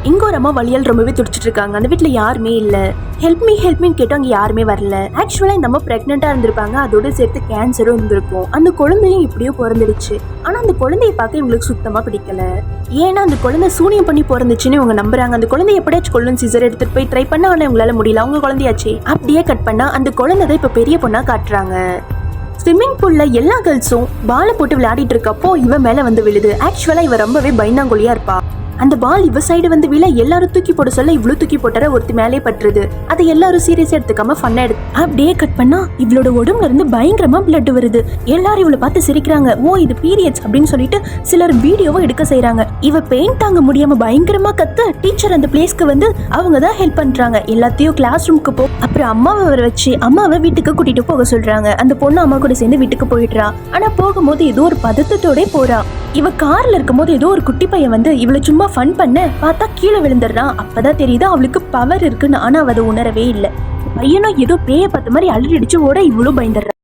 இங்க ஒரு அம்மா வழியால் ரொம்பவே துடிச்சிட்டு இருக்காங்க. அந்த வீட்டுல யாருமே இல்ல. ஹெல்ப் மீன்னு கேட்டோம், அங்க யாருமே வரல. ஆக்சுவலா இந்த அம்மா பிரெக்னெண்டா இருந்திருப்பாங்க, அதோட சேர்த்து கேன்சரும் இருந்திருக்கும். அந்த குழந்தையும் இப்படியோ பிறந்துடுச்சு. ஆனா அந்த குழந்தைய பார்க்க இவங்களுக்கு சுத்தமா பிடிக்கல. ஏன்னா அந்த குழந்தை சூனியம் பண்ணி பிறந்துச்சுன்னு இவங்க நம்புறாங்க. அந்த குழந்தை எப்படியாச்சும் கொல்லும் சிசர் எடுத்துட்டு போய் ட்ரை பண்ணா, ஆனா இவங்களால முடியல. அவங்க குழந்தையாச்சு. அப்படியே கட் பண்ணா அந்த குழந்தை தான் இப்ப பெரிய பொண்ணா காட்டுறாங்க. ஸ்விம்மிங் பூல்ல எல்லா கேர்ள்ஸும் பாலை போட்டு விளையாடிட்டு இருக்கப்போ இவ மேல வந்து விழுது. ஆக்சுவலா இவ ரொம்பவே பயந்தாங்கொழியா இருப்பா. அந்த பால் இவ சைடு வந்து விழ எல்லாரும் தூக்கி போட சொல்ல இவ்வளவு தூக்கி போட்டுற ஒருத்தி மேலே பட்டுருது. அதை எல்லாரும் சீரியஸா எடுத்துக்காம ஃபன்னா எடுத்து அப்படியே கட் பண்ணா இவளோட உடம்புல இருந்து பயங்கரமா பிளட் வருது. எல்லாரும் இவளை பார்த்து சிரிக்கிறாங்க. ஓ இது பீரியட்ஸ் அப்படின்னு சொல்லிட்டு சிலர் வீடியோவை எடுக்க செய்யறாங்க. இவ பெயின் தாங்க முடியாம பயங்கரமா கத்த டீச்சர் அந்த பிளேஸ்க்கு வந்து அவங்க தான் ஹெல்ப் பண்றாங்க. எல்லாத்தையும் கிளாஸ் ரூமுக்கு போ. அப்புறம் அம்மாவை வர வச்சு அம்மாவை வீட்டுக்கு கூட்டிட்டு போக சொல்றாங்க. அந்த பொண்ணு அம்மா கூட சேர்ந்து வீட்டுக்கு போயிடுறா. ஆனா போகும்போது ஏதோ ஒரு பதத்தத்தோட போறா. இவ கார்ல இருக்கும் போது ஏதோ ஒரு குட்டி பையன் வந்து இவளை சும்மா ஃபன் பண்ண பார்த்தா கீழே விழுந்துடுறான். அப்பதான் தெரியுது அவளுக்கு பவர் இருக்குன்னு. ஆனா அவ அதை உணரவே இல்லை. பையனும் ஏதோ பேய பார்த்த மாதிரி அலறிடிச்சு ஓட இவ்வளவு பயந்துடுறா.